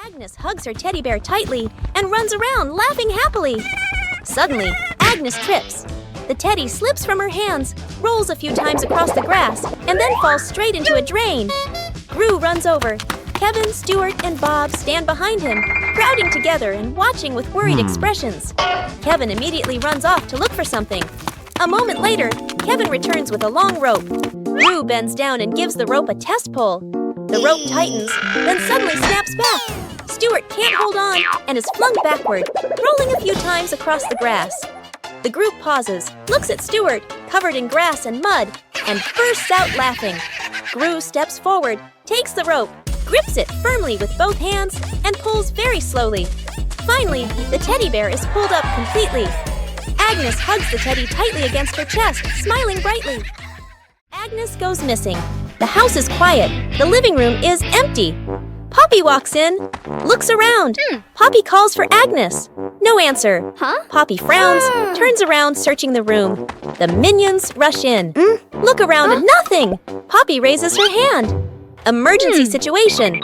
Agnes hugs her teddy bear tightly and runs around laughing happily. Suddenly, Agnes trips. The teddy slips from her hands, rolls a few times across the grass, and then falls straight into a drain. Gru runs over. Kevin, Stuart, and Bob stand behind him, crowding together and watching with worried expressions. Kevin immediately runs off to look for something. A moment later, Kevin returns with a long rope. Gru bends down and gives the rope a test pull. The rope tightens, then suddenly snaps back. Stuart can't hold on and is flung backward, rolling a few times across the grass. The group pauses, looks at Stuart, covered in grass and mud, and bursts out laughing. Gru steps forward, takes the rope, grips it firmly with both hands, and pulls very slowly. Finally, the teddy bear is pulled up completely. Agnes hugs the teddy tightly against her chest, smiling brightly. Agnes goes missing. The house is quiet. The living room is empty. Poppy walks in, looks around. Poppy calls for Agnes. No answer. Poppy frowns, turns around, searching the room. The minions rush in. Look around, nothing. Poppy raises her hand. Emergency situation.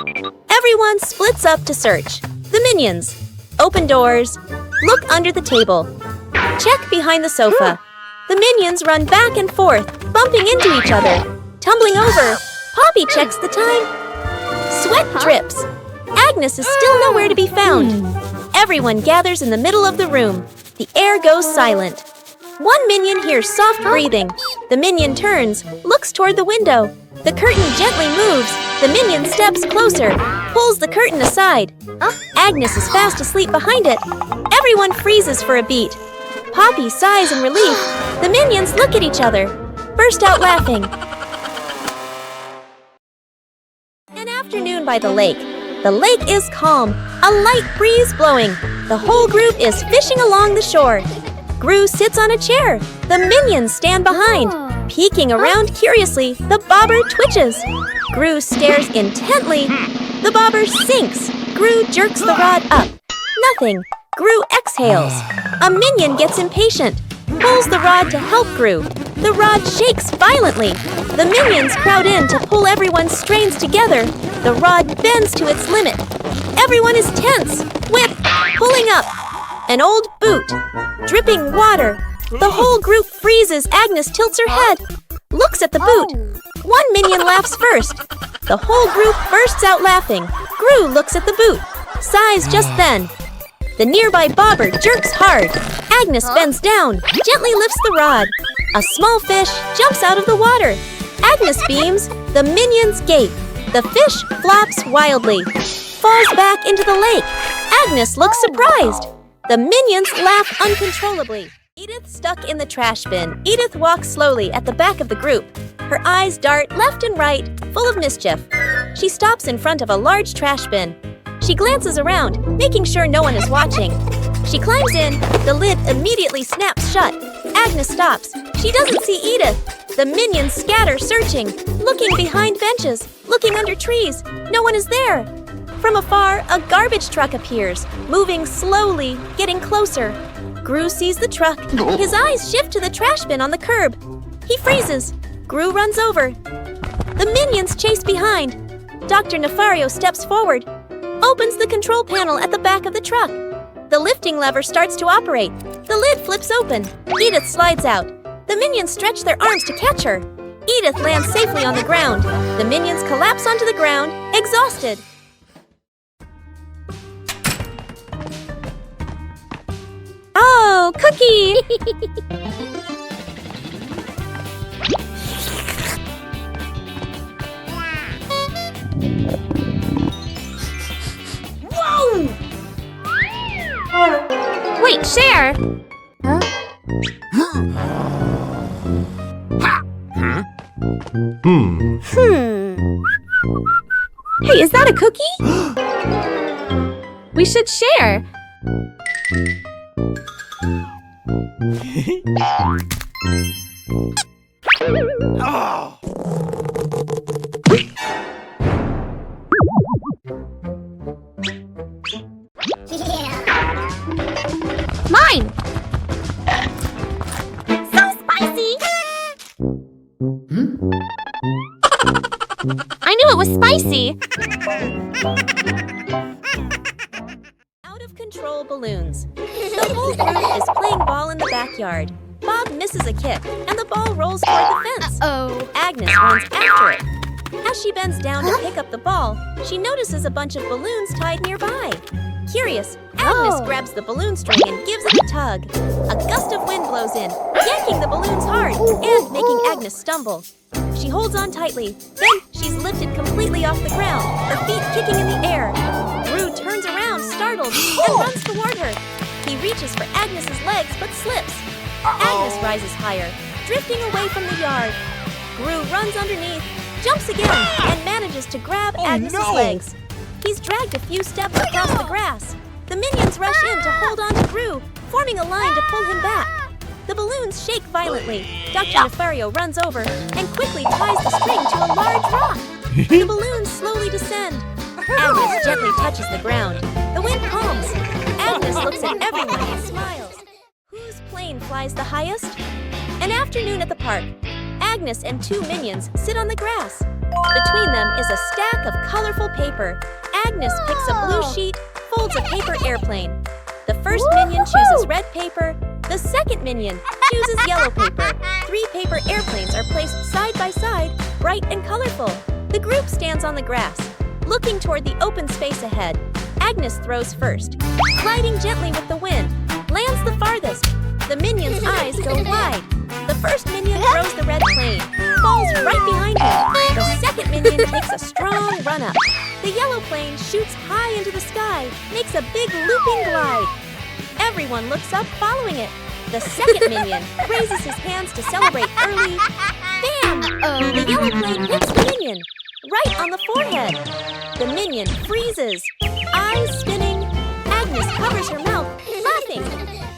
Everyone splits up to search. The minions. Open doors. Look under the table. Check behind the sofa. The minions run back and forth, bumping into each other. Tumbling over, Poppy checks the time. Sweat drips. Agnes is still nowhere to be found. Everyone gathers in the middle of the room. The air goes silent. One minion hears soft breathing. The minion turns, looks toward the window. The curtain gently moves. The minion steps closer, pulls the curtain aside. Agnes is fast asleep behind it. Everyone freezes for a beat. Poppy sighs in relief. The minions look at each other, burst out laughing. An afternoon by the lake. The lake is calm, a light breeze blowing. The whole group is fishing along the shore. Gru sits on a chair. The minions stand behind. Peeking around curiously, the bobber twitches. Gru stares intently. The bobber sinks. Gru jerks the rod up. Nothing. Gru exhales. A minion gets impatient, pulls the rod to help Gru. The rod shakes violently. The minions crowd in to pull everyone's strains together. The rod bends to its limit. Everyone is tense. Whip, pulling up. An old boot. Dripping water. The whole group freezes. Agnes tilts her head, looks at the boot. One minion laughs first. The whole group bursts out laughing. Gru looks at the boot, sighs just then. The nearby bobber jerks hard. Agnes bends down, gently lifts the rod. A small fish jumps out of the water. Agnes beams. The minions gape. The fish flops wildly, falls back into the lake. Agnes looks surprised. The minions laugh uncontrollably. Edith stuck in the trash bin. Edith walks slowly at the back of the group. Her eyes dart left and right, full of mischief. She stops in front of a large trash bin. She glances around, making sure no one is watching. She climbs in. The lid immediately snaps shut. Agnes stops. She doesn't see Edith. The minions scatter, searching, looking behind benches, looking under trees. No one is there. From afar, a garbage truck appears, moving slowly, getting closer. Gru sees the truck. His eyes shift to the trash bin on the curb. He freezes. Gru runs over. The minions chase behind. Dr. Nefario steps forward, opens the control panel at the back of the truck. The lifting lever starts to operate. The lid flips open. Edith slides out. The minions stretch their arms to catch her. Edith lands safely on the ground. The minions collapse onto the ground, exhausted. Oh, Cookie! Whoa! Wait, Cher! Hey, is that a cookie? We should share. Mine! So spicy! I knew it was spicy! control balloons. The whole group is playing ball in the backyard. Bob misses a kick, and the ball rolls toward the fence. Agnes runs after it. As she bends down to pick up the ball, she notices a bunch of balloons tied nearby. Curious, Agnes grabs the balloon string and gives it a tug. A gust of wind blows in, yanking the balloons hard and making Agnes stumble. She holds on tightly, then she's lifted completely off the ground, her feet kicking in the air. Gru turns around, startled, and runs toward her. He reaches for Agnes's legs but slips. Agnes rises higher, drifting away from the yard. Gru runs underneath, jumps again, and manages to grab Agnes's legs. He's dragged a few steps across the grass. The minions rush in to hold on to Gru, forming a line to pull him back. The balloons shake violently. Dr. Nefario runs over and quickly ties the string to a large rock. The balloons slowly descend. Agnes gently touches the ground. The wind calms. Agnes looks at everyone and smiles. Whose plane flies the highest? An afternoon at the park. Agnes and two minions sit on the grass. Between them is a stack of colorful paper. Agnes picks a blue sheet, folds a paper airplane. The first minion chooses red paper. The second minion chooses yellow paper. 3 paper airplanes are placed side by side, bright and colorful. The group stands on the grass, looking toward the open space ahead. Agnes throws first, gliding gently with the wind, lands the farthest. The minion's eyes go wide. The first minion throws the red plane, falls right behind him. The second minion takes a strong run-up. The yellow plane shoots high into the sky, makes a big looping glide. Everyone looks up, following it. The second minion raises his hands to celebrate early. Bam! The yellow plane hits the minion, right on the forehead. The minion freezes, eyes spinning. Agnes covers her mouth, laughing.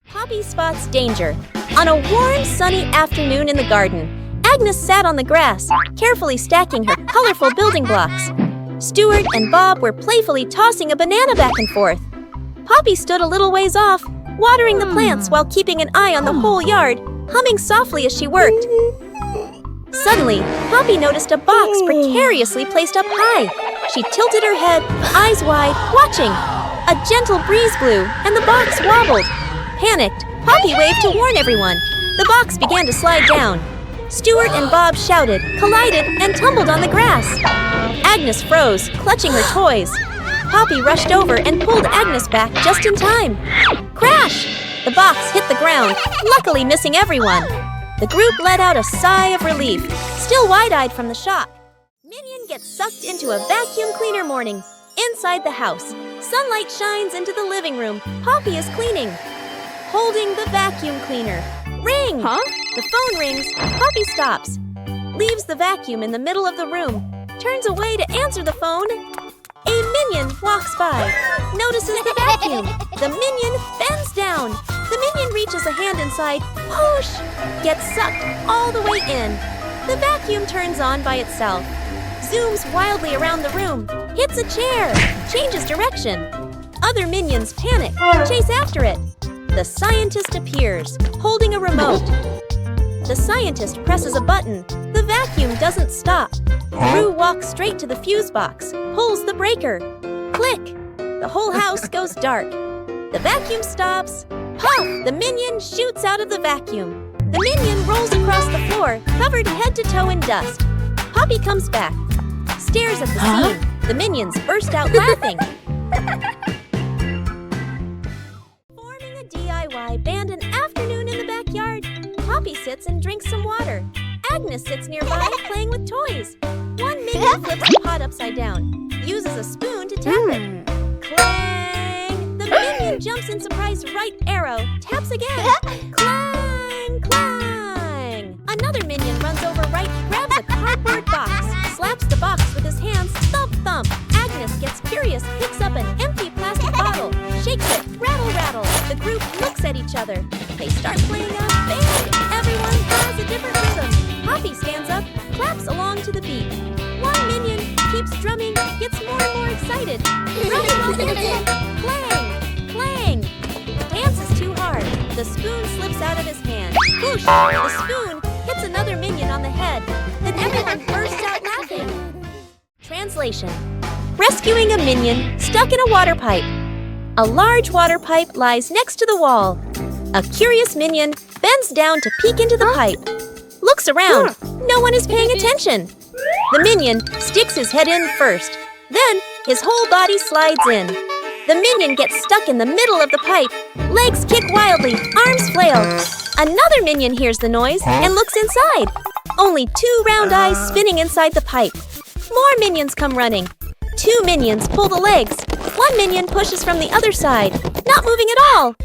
Poppy spots danger. On a warm, sunny afternoon in the garden, Agnes sat on the grass, carefully stacking her colorful building blocks. Stuart and Bob were playfully tossing a banana back and forth. Poppy stood a little ways off, watering the plants while keeping an eye on the whole yard, humming softly as she worked. Suddenly, Poppy noticed a box precariously placed up high. She tilted her head, eyes wide, watching. A gentle breeze blew, and the box wobbled. Panicked, Poppy waved to warn everyone. The box began to slide down. Stuart and Bob shouted, collided, and tumbled on the grass. Agnes froze, clutching her toys. Poppy rushed over and pulled Agnes back just in time. Crash! The box hit the ground, luckily missing everyone. The group let out a sigh of relief, still wide-eyed from the shock. Minion gets sucked into a vacuum cleaner morning. Inside the house, sunlight shines into the living room. Poppy is cleaning, holding the vacuum cleaner. Ring! The phone rings. Poppy stops, leaves the vacuum in the middle of the room, turns away to answer the phone. A minion walks by, notices the vacuum. The minion bends down. The minion reaches a hand inside, whoosh, gets sucked all the way in. The vacuum turns on by itself, zooms wildly around the room, hits a chair, changes direction. Other minions panic, chase after it. The scientist appears, holding a remote. The scientist presses a button. The vacuum doesn't stop. Gru walks straight to the fuse box, pulls the breaker. Click! The whole house goes dark. The vacuum stops. Puff! The minion shoots out of the vacuum. The minion rolls across the floor, covered head to toe in dust. Poppy comes back, stares at the scene. The minions burst out laughing. Forming a DIY band an afternoon in the backyard. Poppy sits and drinks some water. Agnes sits nearby, playing with toys. One minion flips the pot upside down, uses a spoon to tap it. Clang! The minion jumps in surprise right arrow, taps again. Clang! Clang! Another minion runs over right, grabs a cardboard box, slaps the box with his hands, thump thump. Agnes gets curious, picks up an empty plastic bottle, shakes it, rattle rattle. The group looks at each other. They start playing a band. Everyone has a different rhythm. Poppy stands up, claps along to the beat. One minion keeps drumming, gets more and more excited. Drumming while dancing. Clang! Clang! The dance is too hard. The spoon slips out of his hand. Whoosh! The spoon hits another minion on the head. Then everyone bursts out laughing. Translation: rescuing a minion stuck in a water pipe. A large water pipe lies next to the wall. A curious minion bends down to peek into the pipe. Looks around. No one is paying attention. The minion sticks his head in first. Then his whole body slides in. The minion gets stuck in the middle of the pipe. Legs kick wildly, arms flail. Another minion hears the noise and looks inside. Only 2 round eyes spinning inside the pipe. More minions come running. 2 minions pull the legs. 1 minion pushes from the other side, not moving at all.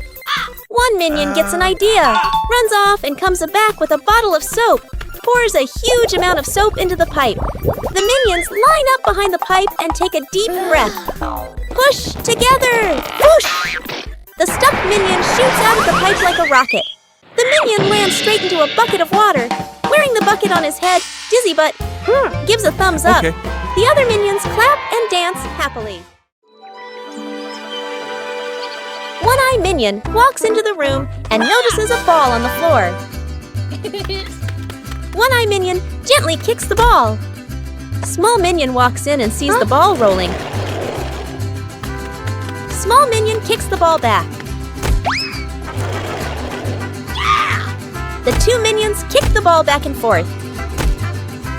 1 minion gets an idea, runs off and comes back with a bottle of soap, pours a huge amount of soap into the pipe. The minions line up behind the pipe and take a deep breath. Push together! Whoosh! The stuck minion shoots out of the pipe like a rocket. The minion lands straight into a bucket of water. Wearing the bucket on his head, Dizzy Butt gives a thumbs up. Okay. The other minions clap and dance happily. One-Eye Minion walks into the room and notices a ball on the floor. One-Eye Minion gently kicks the ball. Small Minion walks in and sees the ball rolling. Small Minion kicks the ball back. The 2 minions kick the ball back and forth.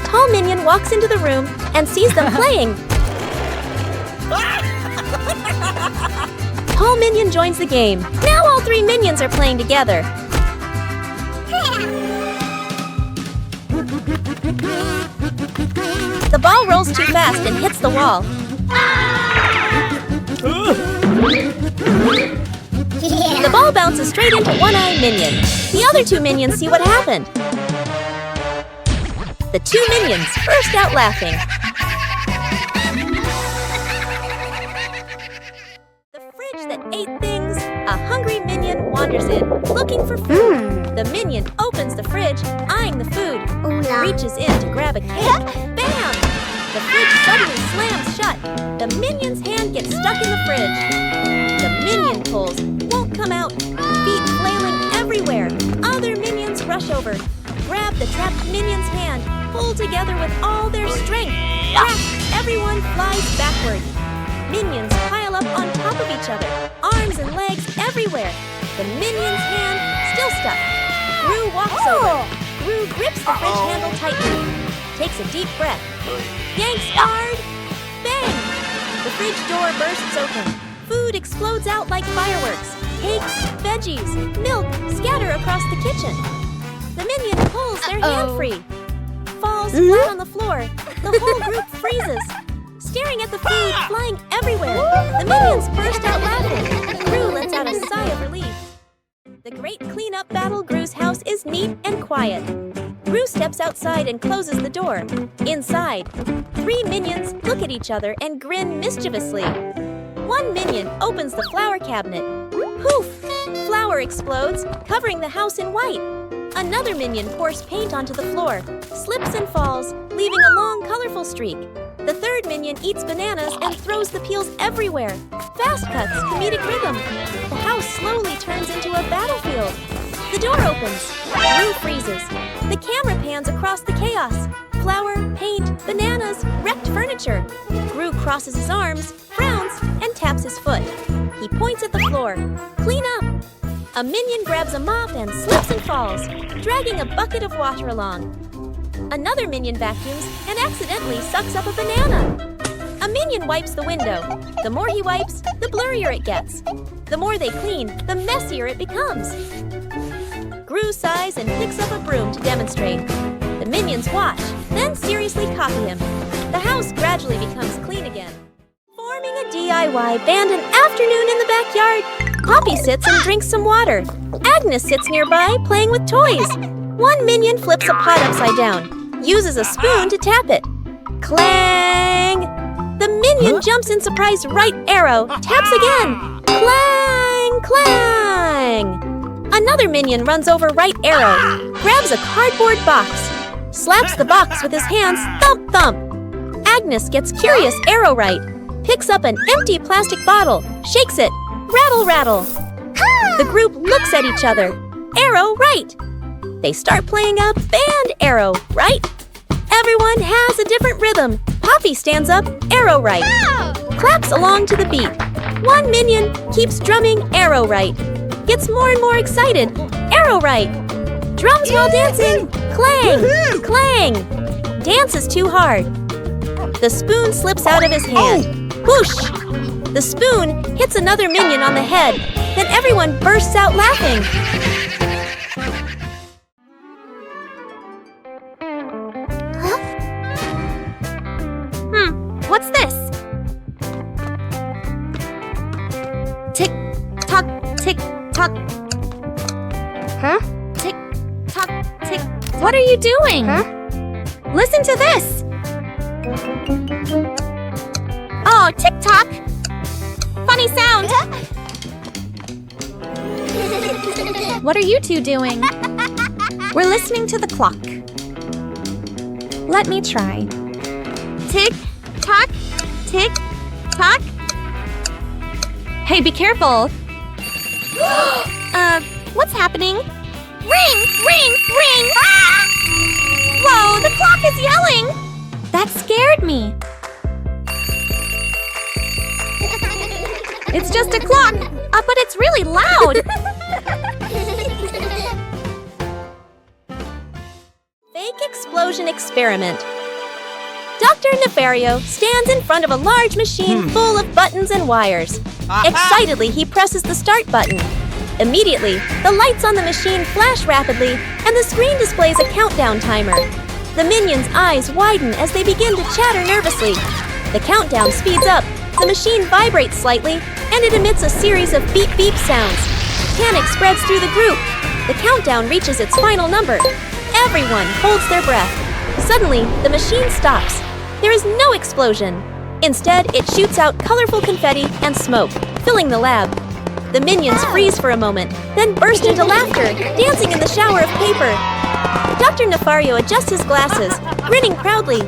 Tall Minion walks into the room and sees them playing. Tall Minion joins the game. Now all 3 minions are playing together. The ball rolls too fast and hits the wall. The ball bounces straight into One-Eye Minion. The other 2 minions see what happened. The 2 minions burst out laughing. The fridge that ate things, a hungry minion wanders in, looking for food. The minion opens the fridge, eyeing the food, reaches in to grab a cake. Bam! The fridge suddenly slams shut. The minion's hand gets stuck in the fridge. The minion pulls, won't come out, feet flailing everywhere. Other minions rush over, grab the trapped minion's hand, pull together with all their strength. Crack! Everyone flies backward. Minions pile up on top of each other, arms and legs everywhere. The minion's hand still stuck. Gru walks over. Gru grips the fridge handle tightly, takes a deep breath, yanks hard. Bang! The fridge door bursts open. Food explodes out like fireworks. Cakes, veggies, milk scatter across the kitchen. The minion pulls their hand free. Falls flat on the floor. The whole group freezes, staring at the food flying everywhere. The minions burst out laughing. Gru lets out a sigh of relief. The great cleanup battle Gru's house is neat and quiet. Gru steps outside and closes the door. Inside, 3 minions look at each other and grin mischievously. 1 minion opens the flower cabinet. Poof! Flour explodes, covering the house in white. Another minion pours paint onto the floor, slips and falls, leaving a long, colorful streak. The 3rd minion eats bananas and throws the peels everywhere. Fast cuts, comedic rhythm. The house slowly turns into a battlefield. The door opens. Gru freezes. The camera pans across the chaos. Flour, paint, bananas, wrecked furniture. Gru crosses his arms, frowns, and taps his foot. He points at the floor. Clean up! A minion grabs a mop and slips and falls, dragging a bucket of water along. Another minion vacuums and accidentally sucks up a banana. A minion wipes the window. The more he wipes, the blurrier it gets. The more they clean, the messier it becomes. Gru sighs and picks up a broom to demonstrate. The minions watch, then seriously copy him. The house gradually becomes clean again. Forming a DIY band an afternoon in the backyard, Poppy sits and drinks some water. Agnes sits nearby, playing with toys. 1 minion flips a pot upside down, uses a spoon to tap it. Clang! The minion jumps in surprise right arrow, taps again. Clang! Clang! Another minion runs over right arrow, grabs a cardboard box, slaps the box with his hands, thump thump. Agnes gets curious arrow right, picks up an empty plastic bottle, shakes it, rattle rattle. The group looks at each other, arrow right. They start playing a band arrow right. Everyone has a different rhythm. Poppy stands up, arrow right. Claps along to the beat. One minion keeps drumming arrow right. Gets more and more excited. Arrow right. Drums while dancing. Clang, clang. Dance is too hard. The spoon slips out of his hand. Whoosh! The spoon hits another minion on the head. Then everyone bursts out laughing. What's this? Tick, tock, tick, tock. Huh? Tick, tock, tick. What are you doing? Huh? Listen to this. Oh, tick tock. Funny sound. What are you two doing? We're listening to the clock. Let me try. Tick, tock, tick, tock. Hey, be careful. What's happening? Ring, ring, ring! Ah! Whoa, the clock is yelling! That scared me. It's just a clock, but it's really loud. Fake explosion experiment. Dr. Nefario stands in front of a large machine full of buttons and wires. Excitedly, he presses the start button. Immediately, the lights on the machine flash rapidly, and the screen displays a countdown timer. The minions' eyes widen as they begin to chatter nervously. The countdown speeds up, the machine vibrates slightly, and it emits a series of beep-beep sounds. Panic spreads through the group. The countdown reaches its final number. Everyone holds their breath. Suddenly, the machine stops. There is no explosion. Instead, it shoots out colorful confetti and smoke, filling the lab. The minions freeze for a moment, then burst into laughter, dancing in the shower of paper. Dr. Nefario adjusts his glasses, grinning proudly.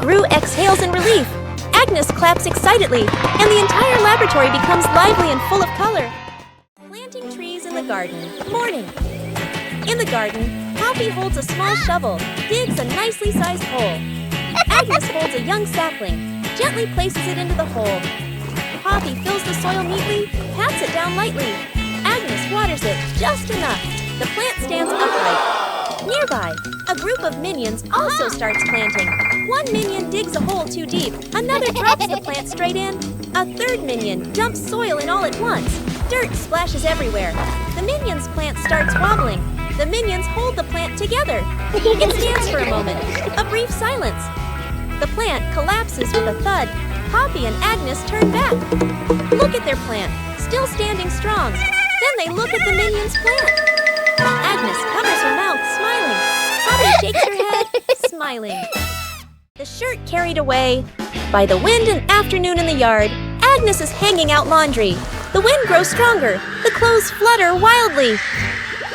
Gru exhales in relief. Agnes claps excitedly, and the entire laboratory becomes lively and full of color. Planting trees in the garden. Morning. In the garden, Poppy holds a small shovel, digs a nicely sized hole. Agnes holds a young sapling, gently places it into the hole. Poppy fills the soil neatly, pats it down lightly. Agnes waters it just enough. The plant stands upright. Nearby, a group of minions also starts planting. One minion digs a hole too deep. Another drops the plant straight in. A third minion dumps soil in all at once. Dirt splashes everywhere. The minion's plant starts wobbling. The minions hold the plant together. It stands for a moment. A brief silence. The plant collapses with a thud. Poppy and Agnes turn back. Look at their plant, still standing strong. Then they look at the minion's plant. Agnes covers her mouth, smiling. Poppy shakes her head, smiling. The shirt carried away. By the wind and afternoon in the yard, Agnes is hanging out laundry. The wind grows stronger. The clothes flutter wildly.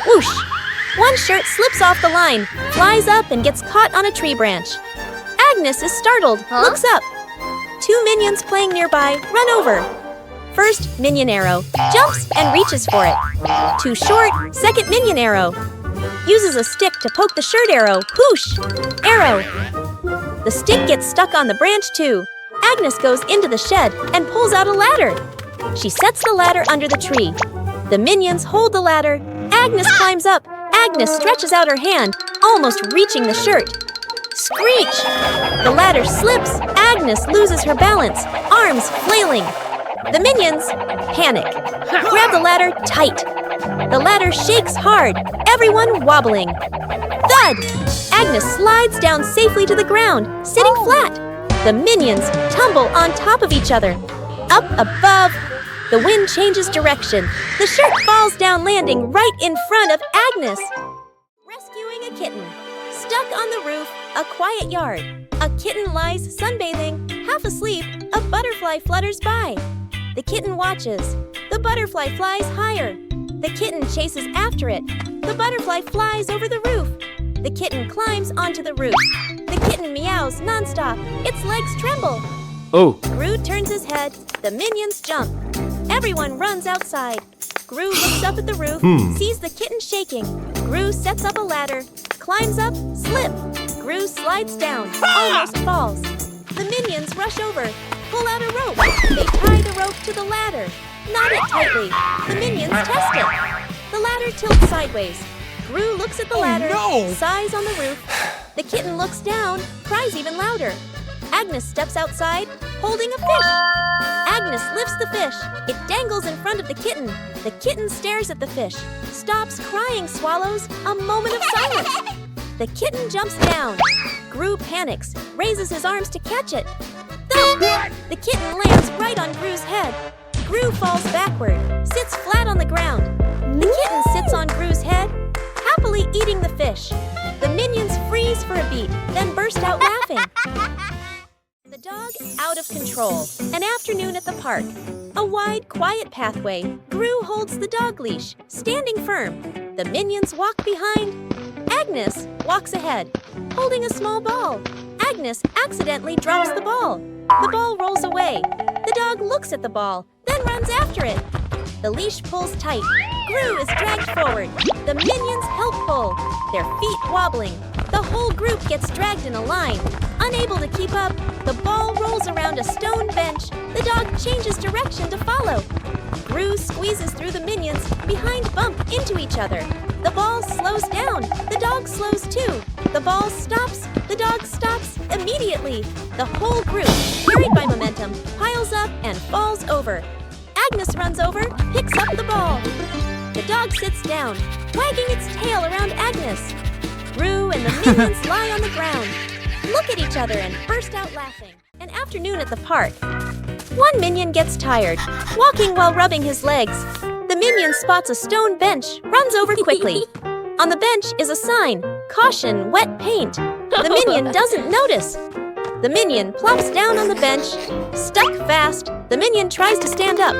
Whoosh! One shirt slips off the line, flies up and gets caught on a tree branch. Agnes is startled, looks up. Two minions playing nearby run over. First minion arrow jumps and reaches for it. Too short, second minion arrow. Uses a stick to poke the shirt arrow. Whoosh! Arrow. The stick gets stuck on the branch too. Agnes goes into the shed and pulls out a ladder. She sets the ladder under the tree. The minions hold the ladder. Agnes climbs up. Agnes stretches out her hand, almost reaching the shirt. Screech! The ladder slips. Agnes loses her balance, arms flailing. The minions panic. Grab the ladder tight. The ladder shakes hard, everyone wobbling. Thud! Agnes slides down safely to the ground, sitting flat. The minions tumble on top of each other. Up above, the wind changes direction. The shirt falls down, landing right in front of Agnes. Rescuing a kitten. Stuck on the roof, a quiet yard. A kitten lies sunbathing, half asleep. A butterfly flutters by. The kitten watches. The butterfly flies higher. The kitten chases after it. The butterfly flies over the roof. The kitten climbs onto the roof. The kitten meows nonstop. Its legs tremble. Oh. Gru turns his head. The minions jump. Everyone runs outside. Gru looks up at the roof, sees the kitten shaking. Gru sets up a ladder, climbs up, slip. Gru slides down, almost falls. The minions rush over. pull out a rope. They tie the rope to the ladder. Knot it tightly. The minions test it. The ladder tilts sideways. Gru looks at the ladder, sighs on the roof. The kitten looks down, cries even louder. Agnes steps outside, holding a fish. Agnes lifts the fish. It dangles in front of the kitten. The kitten stares at the fish, stops crying, swallows. A moment of silence. The kitten jumps down. Gru panics, raises his arms to catch it. Thump! The kitten lands right on Gru's head. Gru falls backward, sits flat on the ground. The kitten sits on Gru's head, happily eating the fish. The minions freeze for a beat, then burst out laughing. The dog out of control. An afternoon at the park. A wide, quiet pathway. Gru holds the dog leash, standing firm. The minions walk behind. Agnes walks ahead, holding a small ball. Agnes accidentally drops the ball. The ball rolls away. The dog looks at the ball, then runs after it. The leash pulls tight. Gru is dragged forward. The minions help pull, their feet wobbling. The whole group gets dragged in a line. Unable to keep up, the ball rolls around a stone bench. The dog changes direction to follow. Gru squeezes through the minions, behind bump into each other. The ball slows down. The dog slows too. The ball stops. The dog stops immediately. The whole group, carried by momentum, piles up and falls over. Agnes runs over, picks up the ball. The dog sits down, wagging its tail around Agnes. Gru and the minions lie on the ground, look at each other and burst out laughing. An afternoon at the park. One minion gets tired, walking while rubbing his legs. The minion spots a stone bench, runs over quickly. On the bench is a sign, "Caution, wet paint." The minion doesn't notice. The minion plops down on the bench, stuck fast. The minion tries to stand up,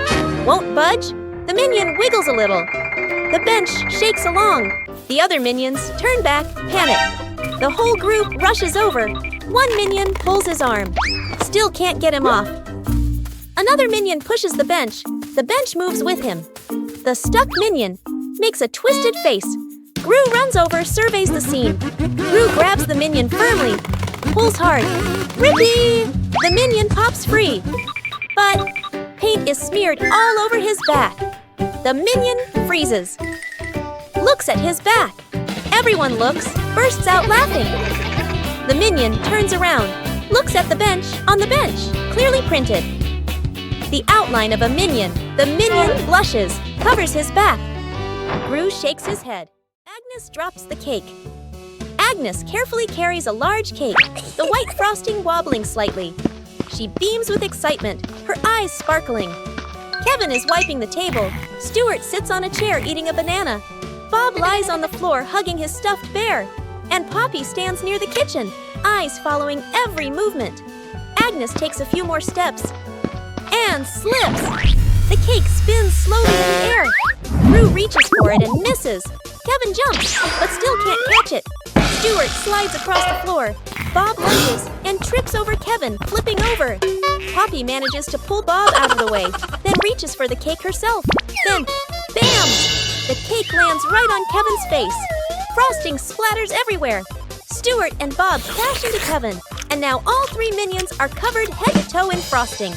won't budge. The minion wiggles a little. The bench shakes along. The other minions turn back, panic. The whole group rushes over. One minion pulls his arm, still can't get him off. Another minion pushes the bench. The bench moves with him. The stuck minion makes a twisted face. Gru runs over, surveys the scene. Gru grabs the minion firmly, pulls hard. Rippee! The minion pops free. But paint is smeared all over his back. The minion freezes, looks at his back. Everyone looks, bursts out laughing. The minion turns around, looks at the bench, on the bench, clearly printed. The outline of a minion. The minion blushes, covers his back. Gru shakes his head. Agnes drops the cake. Agnes carefully carries a large cake, the white frosting wobbling slightly. She beams with excitement, her eyes sparkling. Kevin is wiping the table. Stuart sits on a chair eating a banana. Bob lies on the floor hugging his stuffed bear. And Poppy stands near the kitchen, eyes following every movement. Agnes takes a few more steps and slips. The cake spins slowly in the air. Gru reaches for it and misses. Kevin jumps, but still can't catch it. Stuart slides across the floor. Bob lunges and trips over Kevin, flipping over. Poppy manages to pull Bob out of the way, then reaches for the cake herself. Then, bam! The cake lands right on Kevin's face. Frosting splatters everywhere. Stuart and Bob crash into Kevin, and now all three minions are covered head to toe in frosting.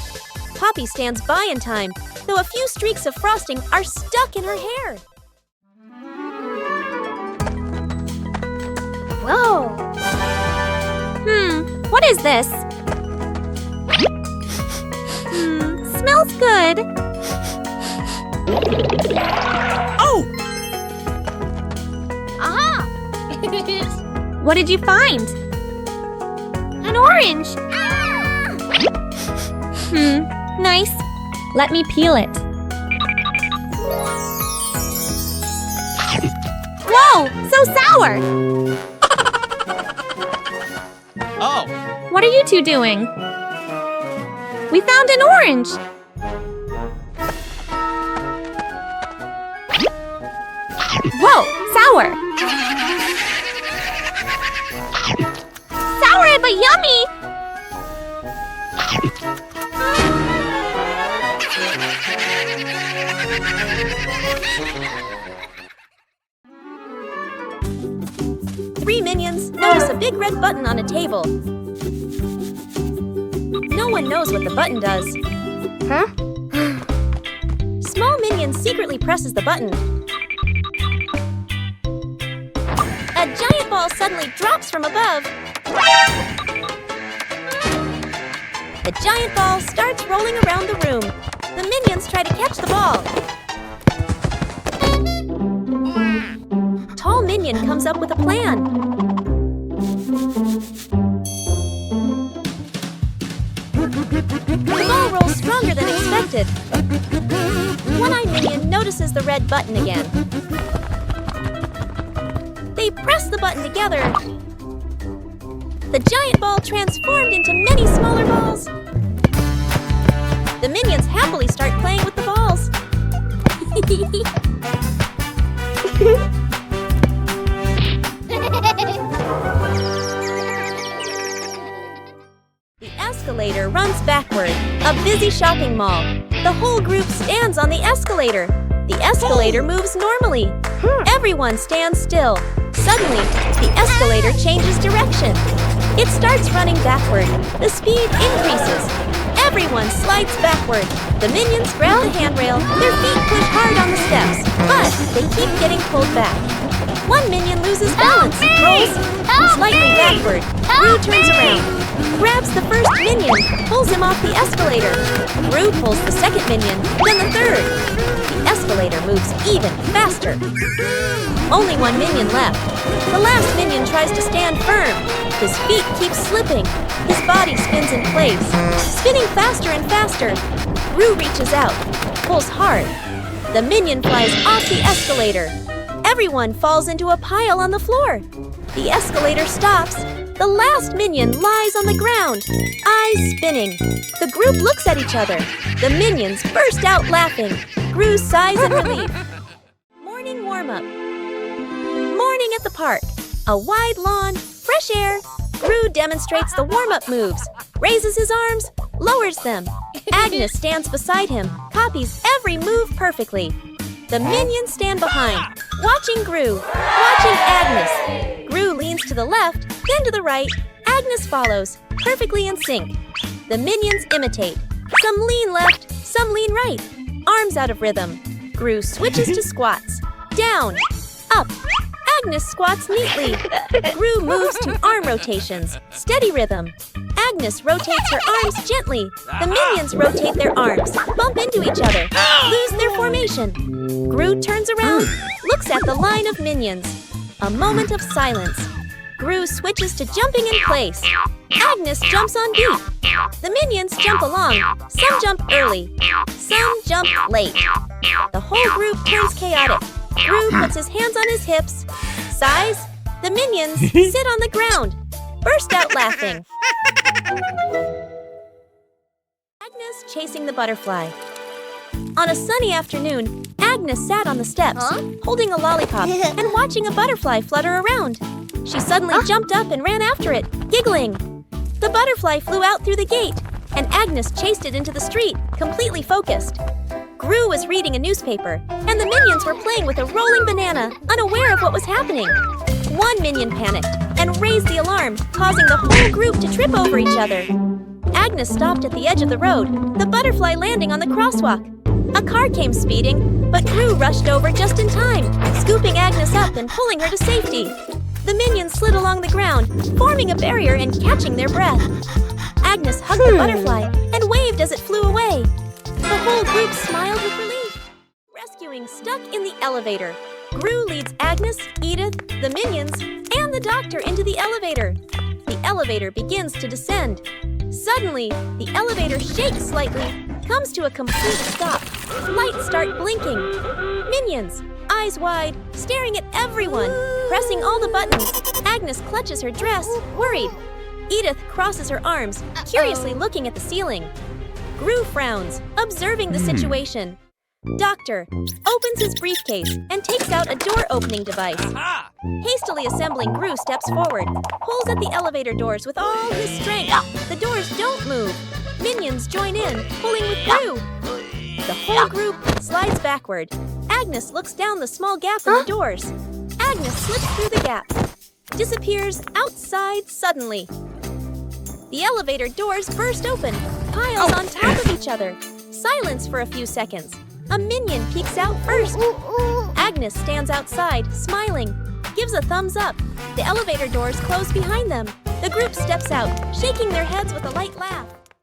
Poppy stands by in time, though a few streaks of frosting are stuck in her hair. Whoa! What is this? Smells good. Oh! Aha! What did you find? An orange. Nice. Let me peel it. Whoa! So sour! Oh! What are you two doing? We found an orange! Whoa! Sour! Sour but yummy! Three minions notice a big red button on a table. No one knows what the button does. Huh? Small minion secretly presses the button. A giant ball suddenly drops from above. The giant ball starts rolling around the room. The minions try to catch the ball. Tall Minion comes up with a plan. The ball rolls stronger than expected. One-Eye Minion notices the red button again. They press the button together. The giant ball transformed into many smaller balls. The minions happily start playing with the balls. The escalator runs backward. A busy shopping mall. The whole group stands on the escalator. The escalator moves normally. Everyone stands still. Suddenly, the escalator changes direction. It starts running backward. The speed increases. Everyone slides backward. The minions grab the handrail. Their feet push hard on the steps, but they keep getting pulled back. One minion loses balance, rolls slightly backward. Gru turns around, grabs the first minion, pulls him off the escalator. Gru pulls the second minion, then the third. The escalator moves even faster. Only one minion left. The last minion tries to stand firm. His feet keep slipping. His body spins in place, spinning faster and faster. Gru reaches out, pulls hard. The minion flies off the escalator. Everyone falls into a pile on the floor. The escalator stops. The last minion lies on the ground, eyes spinning. The group looks at each other. The minions burst out laughing. Gru sighs in relief. Morning warm-up. Morning at the park. A wide lawn, fresh air. Gru demonstrates the warm-up moves, raises his arms, lowers them. Agnes stands beside him, copies every move perfectly. The minions stand behind, watching Gru, watching Agnes. Gru leans to the left, then to the right. Agnes follows, perfectly in sync. The minions imitate. Some lean left, some lean right. Arms out of rhythm. Gru switches to squats. Down, up. Agnes squats neatly. Gru moves to arm rotations. Steady rhythm. Agnes rotates her arms gently. The minions rotate their arms, bump into each other, lose their formation. Gru turns around, looks at the line of minions. A moment of silence. Gru switches to jumping in place. Agnes jumps on beat. The minions jump along. Some jump early, some jump late. The whole group turns chaotic. Gru puts his hands on his hips, sighs. The minions sit on the ground, burst out laughing. Agnes chasing the butterfly. On a sunny afternoon, Agnes sat on the steps, holding a lollipop and watching a butterfly flutter around. She suddenly jumped up and ran after it, giggling. The butterfly flew out through the gate, and Agnes chased it into the street, completely focused. Gru was reading a newspaper, and the minions were playing with a rolling banana, unaware of what was happening. One minion panicked and raised the alarm, causing the whole group to trip over each other. Agnes stopped at the edge of the road, the butterfly landing on the crosswalk. A car came speeding, but Gru rushed over just in time, scooping Agnes up and pulling her to safety. The minions slid along the ground, forming a barrier and catching their breath. Agnes hugged the butterfly and waved as it flew away. The whole group smiled with relief. Rescuing stuck in the elevator. Gru leads Agnes, Edith, the minions, and the doctor into the elevator. The elevator begins to descend. Suddenly, the elevator shakes slightly, comes to a complete stop. Lights start blinking. Minions, eyes wide, staring at everyone, pressing all the buttons. Agnes clutches her dress, worried. Edith crosses her arms, curiously looking at the ceiling. Gru frowns, observing the situation. Doctor opens his briefcase and takes out a door-opening device. Hastily assembling, Gru steps forward, pulls at the elevator doors with all his strength. The doors don't move. Minions join in, pulling with Gru. The whole group slides backward. Agnes looks down the small gap in the doors. Agnes slips through the gap, disappears outside suddenly. The elevator doors burst open, piles on top of each other. Silence for a few seconds. A minion peeks out first. Agnes stands outside, smiling, gives a thumbs up. The elevator doors close behind them. The group steps out, shaking their heads with a light laugh.